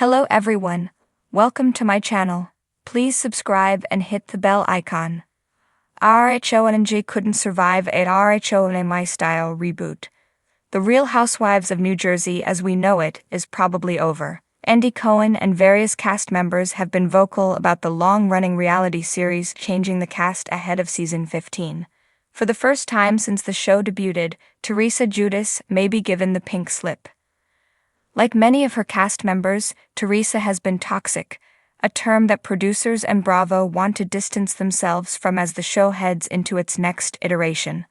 Hello everyone, welcome to my channel. Please subscribe and hit the bell icon. RHONJ couldn't survive a RHONY-Style reboot. The Real Housewives of New Jersey as we know it is probably over. Andy Cohen and various cast members have been vocal about the long-running reality series changing the cast ahead of season 15. For the first time since the show debuted, Teresa Giudice may be given the pink slip. Like many of her cast members, Teresa has been toxic, a term that producers and Bravo want to distance themselves from as the show heads into its next iteration.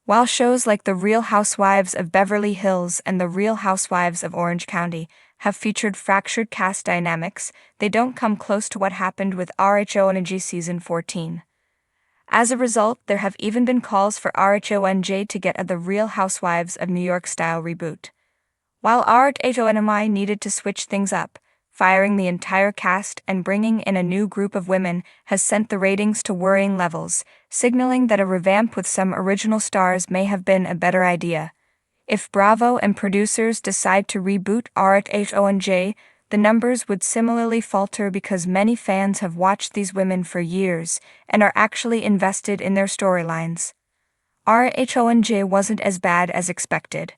While shows like The Real Housewives of Beverly Hills and The Real Housewives of Orange County have featured fractured cast dynamics, they don't come close to what happened with RHONJ season 14. As a result, there have even been calls for RHONJ to get a The Real Housewives of New York-style reboot. While RHONY needed to switch things up, firing the entire cast and bringing in a new group of women has sent the ratings to worrying levels, signaling that a revamp with some original stars may have been a better idea. If Bravo and producers decide to reboot RHONJ, the numbers would similarly falter because many fans have watched these women for years and are actually invested in their storylines. RHONJ wasn't as bad as expected.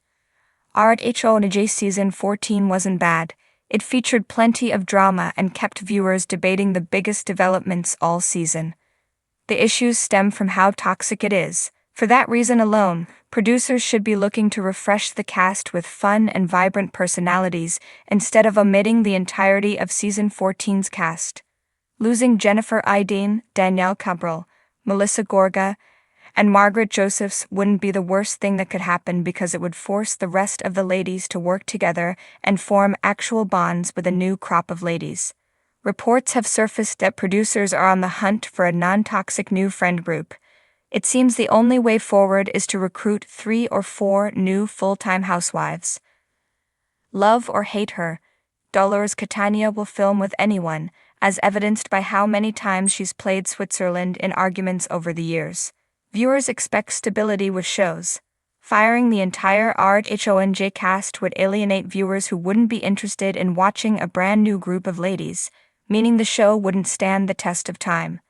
RHONJ season 14 wasn't bad. It featured plenty of drama and kept viewers debating the biggest developments all season. The issues stem from how toxic it is. For that reason alone, producers should be looking to refresh the cast with fun and vibrant personalities instead of omitting the entirety of season 14's cast. Losing Jennifer Aydin, Danielle Cabral, Melissa Gorga, and Margaret Josephs wouldn't be the worst thing that could happen because it would force the rest of the ladies to work together and form actual bonds with a new crop of ladies. Reports have surfaced that producers are on the hunt for a non-toxic new friend group. It seems the only way forward is to recruit 3 or 4 new full-time housewives. Love or hate her, Dolores Catania will film with anyone, as evidenced by how many times she's played Switzerland in arguments over the years. Viewers expect stability with shows. Firing the entire RHONJ cast would alienate viewers who wouldn't be interested in watching a brand new group of ladies, meaning the show wouldn't stand the test of time.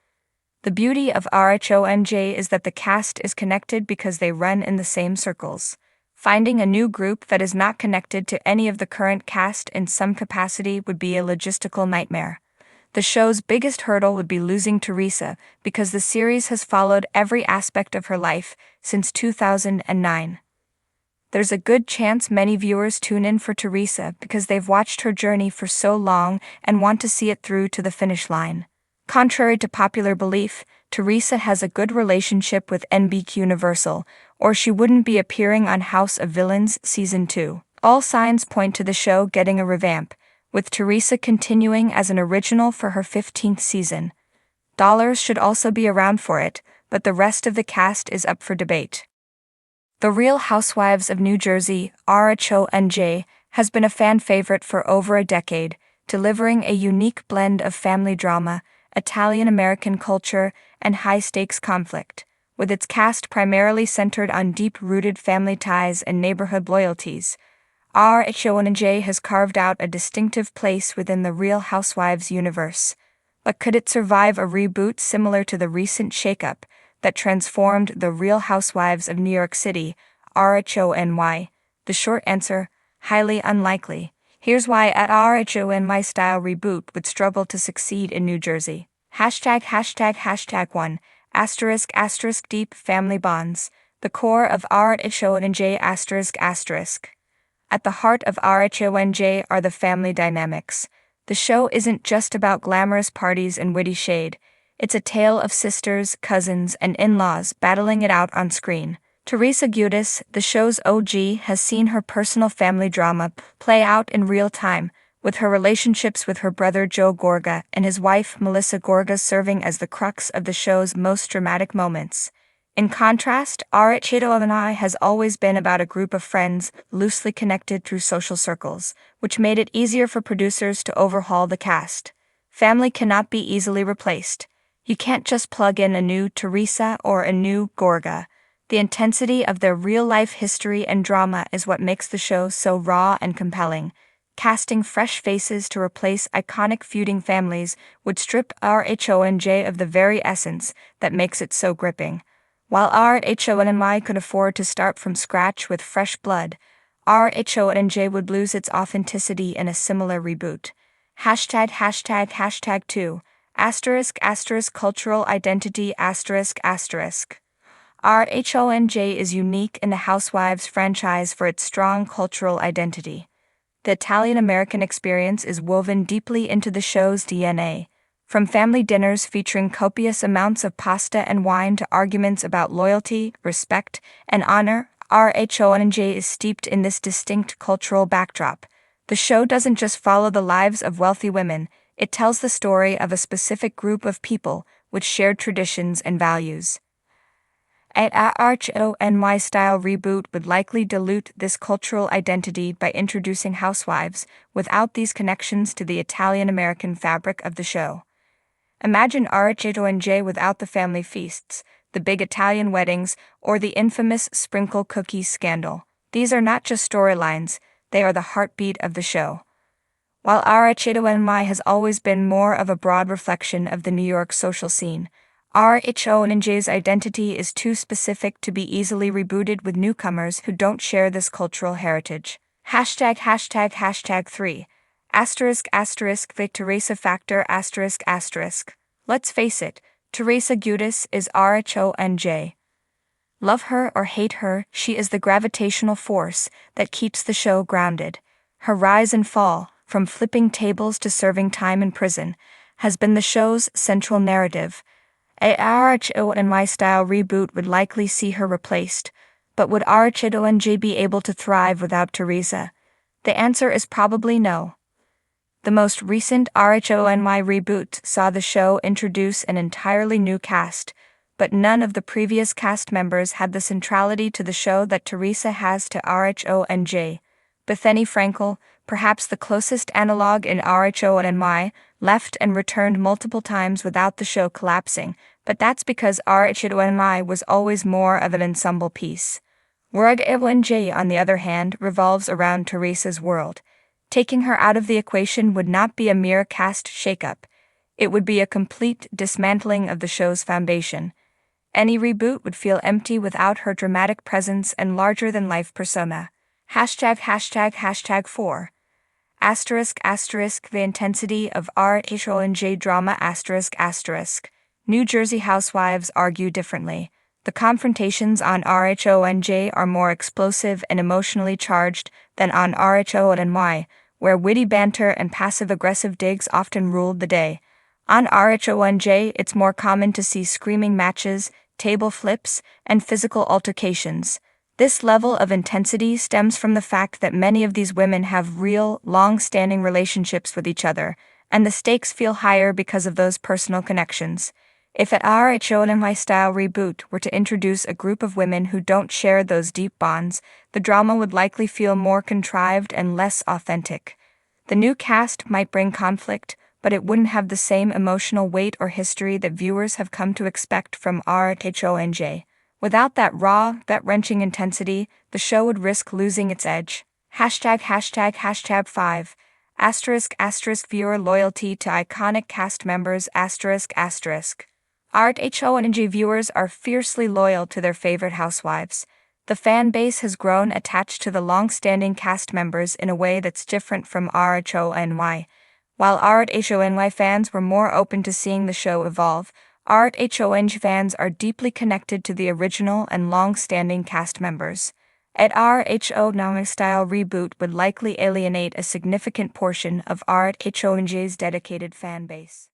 The beauty of RHONJ is that the cast is connected because they run in the same circles. Finding a new group that is not connected to any of the current cast in some capacity would be a logistical nightmare. The show's biggest hurdle would be losing Teresa because the series has followed every aspect of her life since 2009. There's a good chance many viewers tune in for Teresa because they've watched her journey for so long and want to see it through to the finish line. Contrary to popular belief, Teresa has a good relationship with NBC Universal, or she wouldn't be appearing on House of Villains Season 2. All signs point to the show getting a revamp, with Teresa continuing as an original for her 15th season. Dollars should also be around for it, but the rest of the cast is up for debate. The Real Housewives of New Jersey, RHONJ, has been a fan favorite for over a decade, delivering a unique blend of family drama, Italian-American culture, and high-stakes conflict, with its cast primarily centered on deep-rooted family ties and neighborhood loyalties. RHONJ has carved out a distinctive place within the Real Housewives universe. But could it survive a reboot similar to the recent shakeup that transformed the Real Housewives of New York City, RHONY? The short answer, highly unlikely. Here's why at RHONY-style reboot would struggle to succeed in New Jersey. #1 **** Deep family bonds. The core of RHONJ****. At the heart of RHONJ are the family dynamics. The show isn't just about glamorous parties and witty shade. It's a tale of sisters, cousins, and in-laws battling it out on screen. Teresa Giudice, the show's OG, has seen her personal family drama play out in real time, with her relationships with her brother Joe Gorga and his wife Melissa Gorga serving as the crux of the show's most dramatic moments. In contrast, RHONY has always been about a group of friends loosely connected through social circles, which made it easier for producers to overhaul the cast. Family cannot be easily replaced. You can't just plug in a new Teresa or a new Gorga. The intensity of their real-life history and drama is what makes the show so raw and compelling. Casting fresh faces to replace iconic feuding families would strip RHONJ of the very essence that makes it so gripping. While RHONY could afford to start from scratch with fresh blood, RHONJ would lose its authenticity in a similar reboot. #####2 cultural identity ****. RHONJ is unique in the Housewives franchise for its strong cultural identity. The Italian-American experience is woven deeply into the show's DNA. From family dinners featuring copious amounts of pasta and wine to arguments about loyalty, respect, and honor, RHONJ is steeped in this distinct cultural backdrop. The show doesn't just follow the lives of wealthy women, it tells the story of a specific group of people with shared traditions and values. An RHONY-style reboot would likely dilute this cultural identity by introducing housewives without these connections to the Italian-American fabric of the show. Imagine RHONJ without the family feasts, the big Italian weddings, or the infamous sprinkle cookies scandal. These are not just storylines, they are the heartbeat of the show. While RHONY has always been more of a broad reflection of the New York social scene, RHONJ's identity is too specific to be easily rebooted with newcomers who don't share this cultural heritage. ####3 *** Teresa Factor ***. Let's face it, Teresa Giudice is RHONJ. Love her or hate her, she is the gravitational force that keeps the show grounded. Her rise and fall, from flipping tables to serving time in prison, has been the show's central narrative. A RHONY-style reboot would likely see her replaced, but would RHONJ be able to thrive without Teresa? The answer is probably no. The most recent RHONY reboot saw the show introduce an entirely new cast, but none of the previous cast members had the centrality to the show that Teresa has to RHONJ. Bethany Frankel, perhaps the closest analog in RHONY, left and returned multiple times without the show collapsing, but that's because RHONY was always more of an ensemble piece. RHONJ, on the other hand, revolves around Teresa's world. Taking her out of the equation would not be a mere cast shakeup. It would be a complete dismantling of the show's foundation. Any reboot would feel empty without her dramatic presence and larger-than-life persona. ###4 **** The intensity of RHONJ drama ***. New Jersey housewives argue differently. The confrontations on RHONJ are more explosive and emotionally charged than on RHONY, where witty banter and passive-aggressive digs often ruled the day. On RHONJ, it's more common to see screaming matches, table flips, and physical altercations. This level of intensity stems from the fact that many of these women have real, long-standing relationships with each other, and the stakes feel higher because of those personal connections. If an RHONY-style reboot were to introduce a group of women who don't share those deep bonds, the drama would likely feel more contrived and less authentic. The new cast might bring conflict, but it wouldn't have the same emotional weight or history that viewers have come to expect from RHONJ. Without that raw, gut-wrenching intensity, the show would risk losing its edge. ###5 ***Viewer loyalty to iconic cast members RHONJ viewers are fiercely loyal to their favorite housewives. The fan base has grown attached to the long-standing cast members in a way that's different from RHONY. While RHONY fans were more open to seeing the show evolve, RHONJ fans are deeply connected to the original and long-standing cast members. An RHONY-style reboot would likely alienate a significant portion of RHONJ's dedicated fan base.